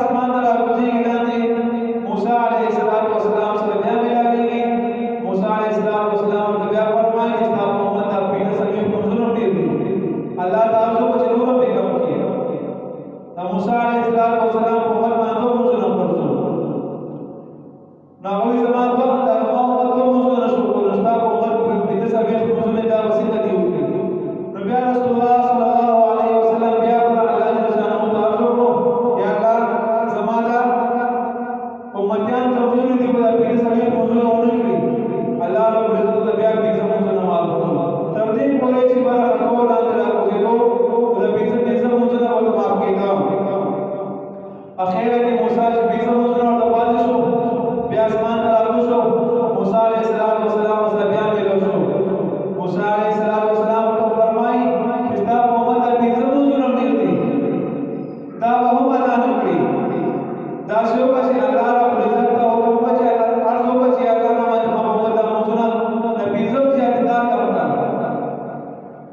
اسمان ته راوځي لاندې موسی علیه السلام سره بیا ملاویږي موسی علیه السلام ورته بیا فرمایي چې تاسو محمد ته پیډه سمې منځونه ډیر دي الله تاسو کو چې نور پیغام کړي دا موسی علیه السلام په هر باندې منځونه پرځو نو هغه زمان په دا ما ته منځونه شو کول نو تاسو محمد پیډه سمې منځونه دا وسیله دی نو بیا رسول الله صلی الله علیه وسلم بیا پر الله جل شانه تاسو کو یا الله زماده امتیان کمزوري دي په دې سمې منځونه ونه الله رب عزت بیا به زمونږه معاف کړو تر دې پورې چې بار هغه وړاندې راکوځو د دې زمونږه ولې معاف کړو اخیرا کې موسی چې به زمونږه ورته پاتې شو بیا اسمان ته راوځو موسی علیه السلام سره بیا ملو شو موسی علیه السلام ته فرمایي چې دا محمد به زمونږه ډیر دي دا به هم ادا نه کړی دا شو چې الله رب عزت ته حکم وکړي ارزو چې الله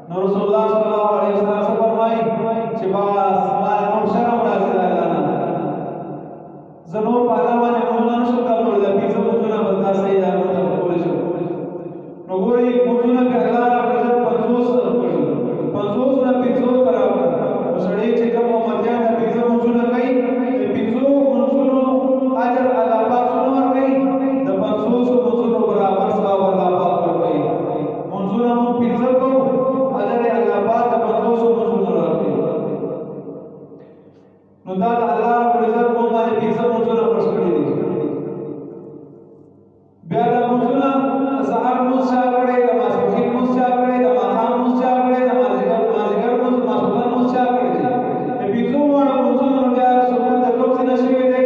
نو رسول الله صلی الله علیه وسلم فرمایي چې باس ما نو شرم راځي الله نه زمو په اړه باندې موږ نه شو کولای د پیسو موږ بس دا صحیح ده موږ کولای شو نو ګوري موږ نه په الله رب عزت 50 نه پیسو راوړل نو سړی چې کوم متیا د پیسو موږ نه کوي د پیسو موږ اجر الله پاک سره ورکړي د 500 موږ برابر ثواب الله پاک ورکړي موږ نه پیسو کو اجر الله پاک د 500 موږ ورکړي نو دا الله رب عزت موږ باندې پیسو موږ نه ورکړي بیا د موږ نه سحر موږ کړي د ماسپخین موږ کړي د ماخام موږ کړي د مازیګر موږ ماسپخین موږ کړي د پیسو وړ موږ نه بیا سنت د کوم څه نشوي دی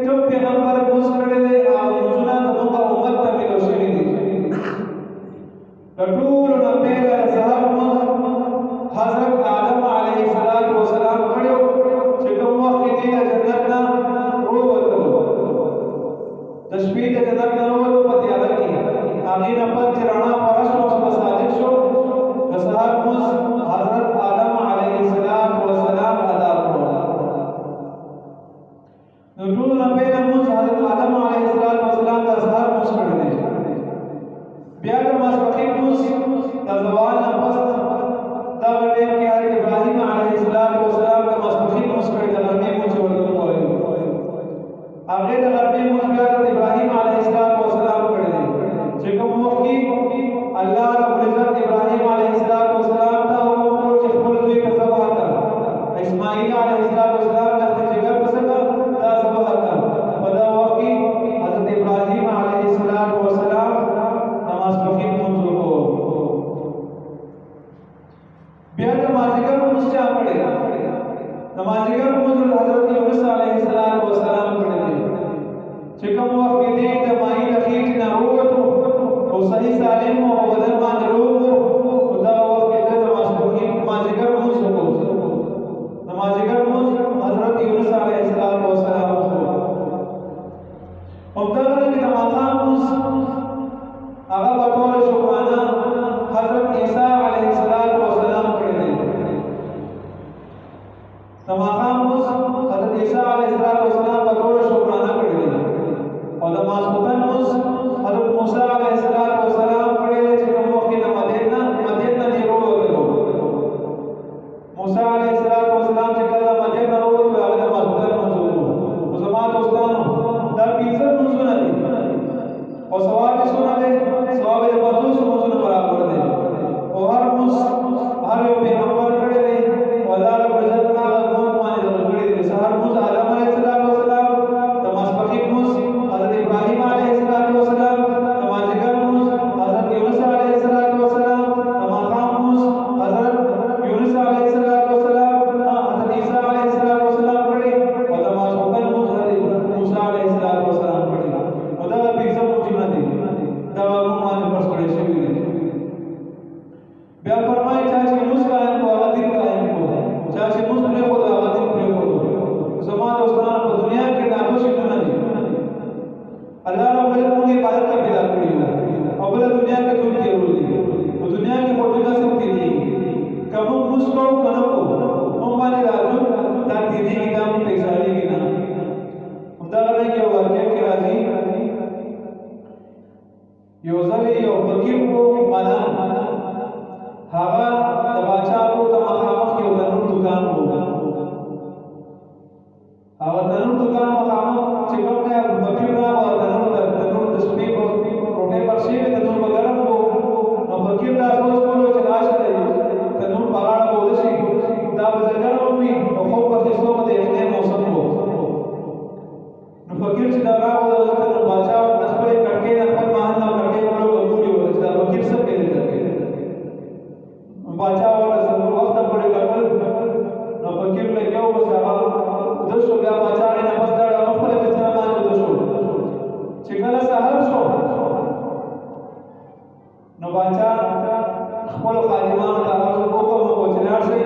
کوم پیغمبر موږ کړي دی او موږ نه د موږ امت ته ملو شوی دی د ټول نه پیغه سحر موږ حضرت آدم علیه السلام کړو چې کوم وخت کې د جنت نه وروته د شپې د جنت نه وروته په تیاره کې هغه نه پد چرانا پرش او صادق شو د سحر موږ حضرت آدم علیه السلام ادا کړو نو ټول نه پیغه موږ حضرت آدم علیه السلام د سحر موږ کړی بیا د ماسپخین موږ د زوال نه پس دا ورته کې حضرت ابراهیم علیه السلام د ماسپخین موږ کړی د غرمې موږ ورته وایو هغه د غرمې موږ بیا د ابراهیم علیه السلام کړی چې کوم وخت کې الله رب عزت ابراهیم علیه السلام ته حکم وکړ چې خپل زوی ته ذبح کړه اسماعیل علیه السلام ته چې ګر پسنده دا ذبح کړه په دا وخت کې حضرت ابراهیم علیه السلام نماز پخې موږ وکړو بیا د مازیګر موږ چا کړی د مازیګر موږ حضرت یونس علیه السلام کړی چې هغه تنور دکان مخامخ چې کوم ځای فقیر راغی تنور د شپې په روټۍ پرشې وې تنور به ګرم و نو فقیر دا سوچ کولو چې راشه تنور په غاړه به ودشي دا به زه ګرم وي او خوب اخیستو به د یخنۍ موسم و نو فقیر چې دا راغی نو باچا د خپلې کړکۍ د خپل محل نه کړکۍ وړو ګوري و چې دا فقیر څه کوي باچا ورته وخته پورې کتل نو فقیر لګیا و بس هغه ودش شو بیا باچا یې نفس ډاډ او خپل بستر باندې ودش شو چې کله سحر شو نو باچا خپل خادمانو ته حکم وکړ چې لاړ شئ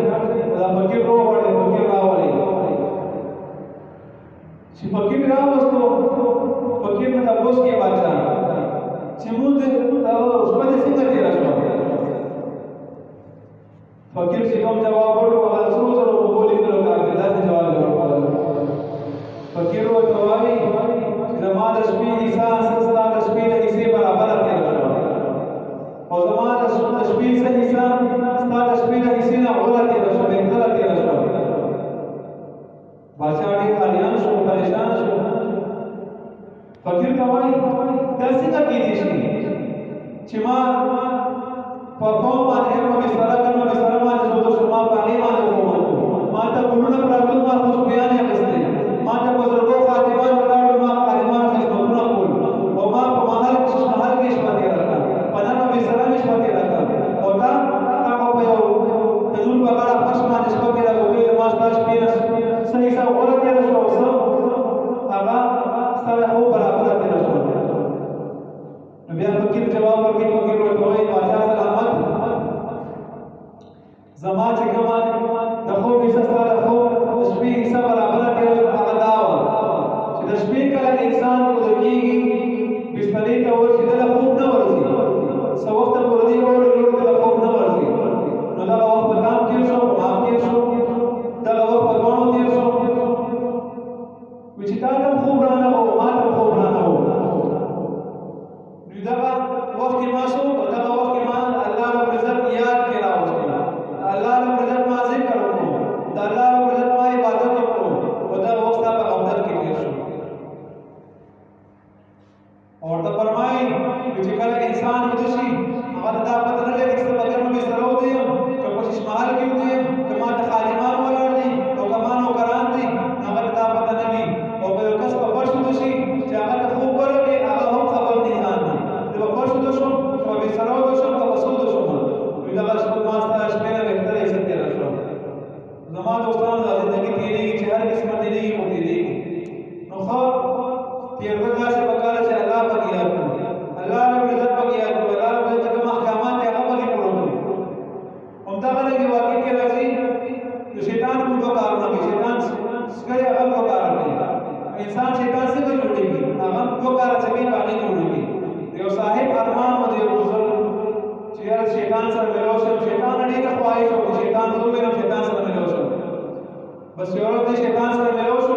دا فقیر راوړئ فقیر راولئ چې فقیر راوستو فقیر نه تپوس کې باچا چې موږ شپه دې څنګه تېره شوه فقیر چې کوم جواب ورکړو هغه سرو زرو په بولې کړو کاږه داسې جواب یې ورکړو فقیر ورته وایي چې زما د شپې حصه ستا د شپې د حصې برابره تېره شوه او زما د شپې څه حصه ستا د شپې د حصې نه غوره تېره شوه بهتره تېره شوه باچا ډېر حیران شو پریشان شو فقیر ته وایي دا څنګه کېدی شي چې ما په قوم باندې په بستر باندې زه د شما په هغې باندې ووتو ما ته ګلونه پراته ما خوشبویانې اخیستې ما ته په زرګو خادمان ولاړ ما خادمان خدمتونه کول او ما په محل کې شپه تېره کړه په نرمه بستر مې شپه تېره کړه او تا خو په یو تنور په غاړه فرش باندې شپه تېره کړه دوی زما ستا شپې څه حصه غوره تېره شوه او څه هغه ستا د خوب برابره تېره شوه نو بیا فقیر جواب ورکړي فقیر ورته وایي باچا سلامت زما چې کومه د خوب حصه ستا د خوب د شپې حصه برابره تېره شوه هغه دا وه چې د شپې کله انسان ویده کېږي بسترې ته ورشي ده له خوب نه ورځي څه وخته پورې دی وړي لوړ ته له خوب نه ورځي نو دغه وخت په تام تېر شو په ما تېر شو دغه وخت په دواړو تېر شو وایي چې تا ته هم خوب رانه و ما ته هم خوب رانه و دغه وخت کې ما شو دغه وخت کې ما الله رب العزت یاد کې راوستو الله رب العزت ما ذکر وکړو د الله رب العزت ما عبادت وکړو او دا وخت په غفلت کې تېر شو او ورته فرمایي چې کله انسان ویده شي هغه ته دا پته نه لګي چې زه بغیر مې سره ودی یم که په شیش محل کې ودی یم که ما ته خادمان ولاړ دي او که ما نوکران دي هغه ته دا پته نه وي او که یو کس په فرش ویده شي چې هغه ته خوب ورغی هغه هم خبر نه ځان دی زه په فرش ویده شوم په بستر ویده شوم که په څه ویده شوم وایي دغه شپه ما ستا شپې نه بهتره حصه تېره شوه زما دوستانو دا زندګي تېرېږي چې هر قسمه تېرېږي خو تېرېږي نو ښه تېرېدل داسې پکار چې الله پکې یاد کړو الله رب العزت پکې یاد کړو الله رب العزت کوم احکامات دی هغه پکې پوره کړو همدغرنګې واقع کې راځي د شیطان کوم دوه کارونه کوي شیطان څنګه هغه دوه کار کوي انسان شیطان څنګه جوړېږي هغه دوه کار چې کوي باندې جوړېږي یو صاحب ارمان و یو بزرګ چې یار شیطان سره ملو شم شیطان ډېره خواهش وکړي شیطان زه وویلم شیطان سره ملو شم بس یو ورځ شیطان سره ملو شو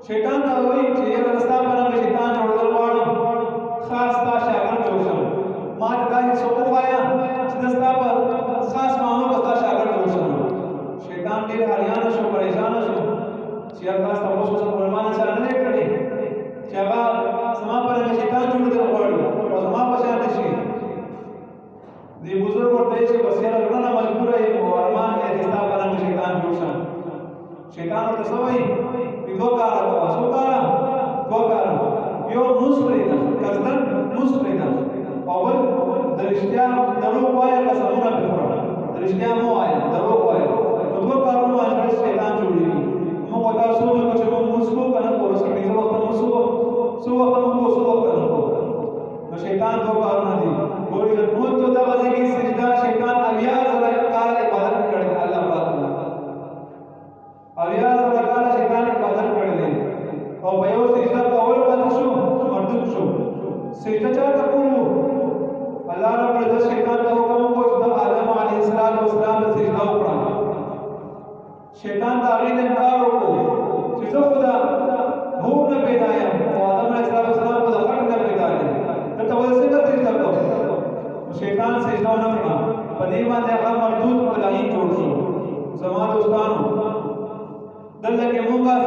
شیطان ته وایي چې یاره زه ستا په نامه شیطان جوړېدل غواړم خاص ستا شاګرد جوړ شم ما ته دا هېڅ وخوایه چې زه ستا په خاص معنو به ستا شاګرد جوړ شم شیطان ډېر حیرانه شو پریشانه شو چې یار تاسو تپوس وکړم خو ما نه چا نه دی کړی چې هغه زما په نامه شیطان جوړېدل غواړي او زما په شان دې شي دې بزرګ ورته وایي چې بس یاره زړه نه مجبوره یم او ارمان دی چې ستا په نامه شیطان جوړ شم شیطان ورته څه وایي دوه کاره کوه څو کاره دوه کاره یو لمونځ پرېږده قصدن لمونځ پرېږده او بل د رښتیا دروغ وایه قسمونه پرې خورم د رښتیا مه وایه دروغ وایه نو دوه کارونو باندې شیطان جوړېږي موږ ورته سوچ وکړو چې موږ لمونځ کوو که نه کوو ورځ کې پنځه وخته لمونځ کوو څو وخته موږ کوو څو وخته نه کوو نو شیطان دوه کارونه دي ګورې د لمونځ ته دغه ځای کې سجده شیطان اویا زره کاله عبادت کړی الله پاک اویا زره کاله شیطان عبادت کړی دی او په یو سجده کولو باندې شو مردود شو سجده چا ته کولو الله رب العزت شیطان ته حکم وکړو چې د آدم علیه السلام ته سجده وکړه شیطان د هغې نه انکار وکړو چې زه خو د هوب نه پیدا یم او آدم علیه السلام خو د خټ نه پیدا یم دلته ولې څنګه سجده کوم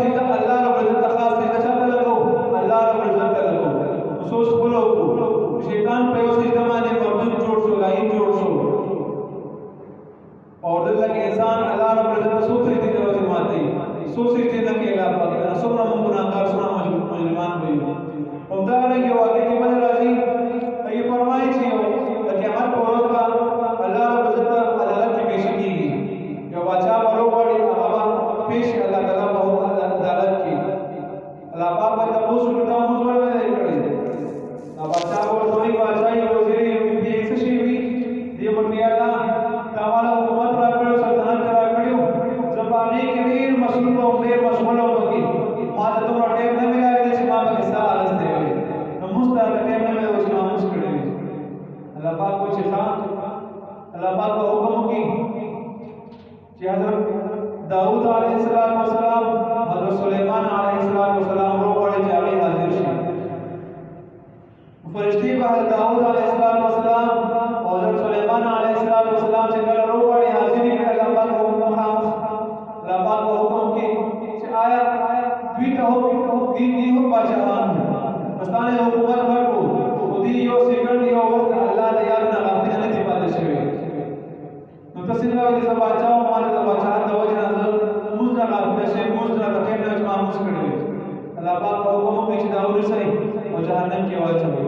سجده الله رب العزت خاص سجده چاته لګو الله رب العزت ته لګو سوچ خپلو شیطان په یو سجده باندې مردود جوړ شو لایق جوړ شو اور دغه انسان الله رب العزت سوچ سجده کوي ماته سوچ سجده نه کېلا پاک سمره مونږ ګناهګار سره مجرمان وي او دا نه یو واقع کې بدل راځي ای فرمایي چې قیامت پر ورځ الله رب العزت عدالت کې پیش کیږي یو بادشاہ ورو وړي هغه پیش الله تعالی په عدالت کې الله پاک ته تاسو ته موږ ورته کړی دا بادشاہ ورته بادشاہي وزیر دې څه شي وي دې ورته تعالی حکومت را کړو سلطنت را کړو زبانی کې ډیر مسؤل او ډیر مشغول او کې ما ته دوه ټیم نه ملایي چې ما به حصہ حالت دی نو مستعد ټیم نه مې چې ما مشکل دی الله پاک کو چې خان الله پاک کو حکم کی چې حضرت داؤد علیہ السلام حضرت سلیمان علیہ السلام رو وړي چې هغه حاضر شي فرشتي په حضرت داؤد علیہ السلام او حضرت سلیمان علیہ السلام چې کله رو وړي حاضر کړي الله پاک حکم خام الله پاک کو حکم کی چې آیا دوی ته دي بادشاہان پښتانه حکومت ورکو خودي یو سیکنډ یو وخت الله د یاد نه غافل نه دي پاتې شوی نو تاسو نه وایي چې بادشاہ او مال د بادشاہ د وجه نه موږ نه غافل شي موږ نه ته نه چې ما موږ کړی الله پاک په حکم کې چې دا ورسې او جهنم کې واچوي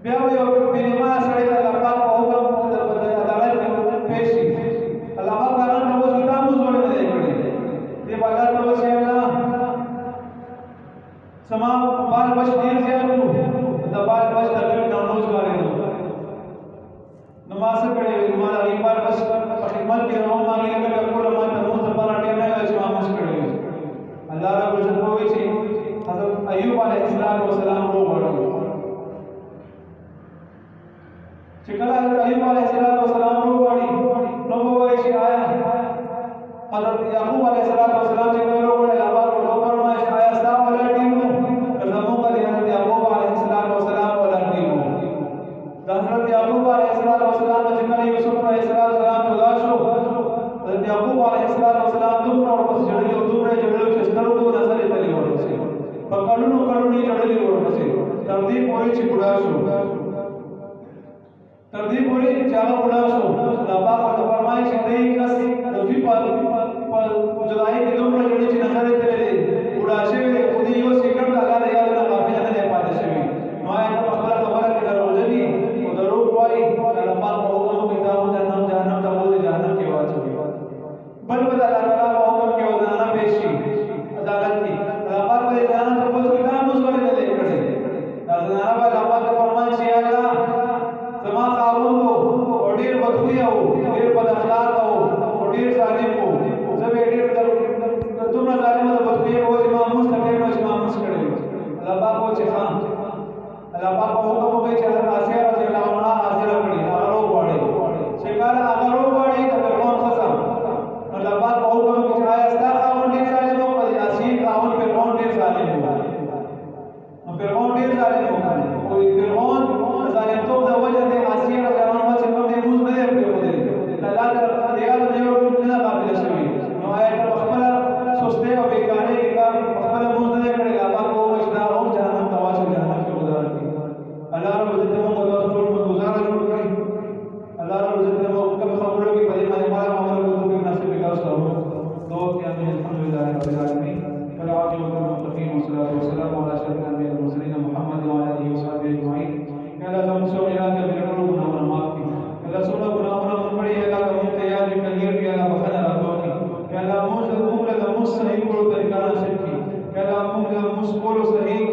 بیا یو بنما سره الله پاک په حکم د عدالت کې پیش شي الله پاک باندې موږ ته موږ ورته کړی دی الله ته وسه الله سما بال بچ ډیر زیات وو د بال بچ تقریبا نماز غواړي نماز کړي ما د بال بچ په خدمت کې روان ماګي لکه ټول ما ته موږ په راټه نه چې ما مش کړي الله رب عزت وایي چې حضرت ایوب علیه السلام رو وړو چې کله ایوب علیه السلام رو وړي نو وایي چې آیا حضرت یعقوب علیہ السلام چې کله وړه الله پاک ورته فرمایي چې آیا ستا ولا ټیمو زموږ د حضرت یعقوب علیہ السلام ولا ټیمو د حضرت یعقوب علیہ السلام چې کله یوسف علیہ السلام جدا شو حضرت یعقوب علیہ السلام دومره ورپسې جوړي او دومره جوړي چې سترګو نظر یې تللی ورپسې په کلونو یې جوړلي ورپسې تر دې پورې چې بوډا شو تر دې پورې چې هغه بوډا شو الله پاک ورته فرمایي چې دې کس د دوی په جدای کې دومره جوړي چې نظر یې تللی بوډا شوی دی خو دې یو سیکنډ الله د یاد نه غافل نه دی پاتې شوی نو آیا ته په خپله خبره کې دروغجن یې او دروغ وایي الله پاک په حکم کې دا جهنم ته بوځي جهنم کې واچوي بل به د الله تعالی په حکم کې وزنانه پیش شي عدالت کې الله پاک به جهنم ته بوځي دا موږ ولې نه دی کړی دا زنانه به الله پاک فرمایي چې الله زما خاوند وو او ډېر بدخویه وو ډېر بد اخلاقه وو او ډېر ظالم وو زه به ډېر دومره ظالمه د بدخویه وو چې ما موږ ته ډېر ما موږ کړی الله پاک وو چې خان الله پاک په حکم وکړي چې حضرت آسیه رضی الله عنها حاضره کړي هغه رو وړي چې کله هغه رو وړي د فرعون ښځه الله پاک په حکم وکړي چې آیا ستا خاوند ډېر ظالم وو که د آسیې خاوند فرعون ډېر ظالم وو نو فرعون ډېر ظالم وو خو فرعون ظالمتوب د وجه د آسیې رضی الله عنها چې کوم دی موږ نه دی پرېښودلی الله د یاد نه یو نه غافله شوي نو آیا ته په خپله سستۍ او بېکارۍ کې کار په خپله موږ نه دی کړی الله پاک ووایي چې دا هم جهنم ته واچوي جهنم کې گزاره کړي الله رب عزت موږ تاسو ټول گزاره جوړ کړي الله رب عزت موږ کوم خبرو کې په دې باندې مال عمل کوو چې نصیب وکړو تاسو دعا کې امين الحمدلله رب العالمين والعاقبة للمتقين والصلاة والسلام على أشرف الأنبياء والمرسلين محمد وعلى آله وصحبه أجمعين يا الله زموږ څو علاج به ټول ګناهونه معاف کړي یا الله څو ګناهونه مونږ کړي یا الله موږ ته یاد کړي یا الله بخښنه راکړي یا الله موږ له موږ صحیح کولو طریقه نصیب کړي یا الله موږ له موږ کولو صحیح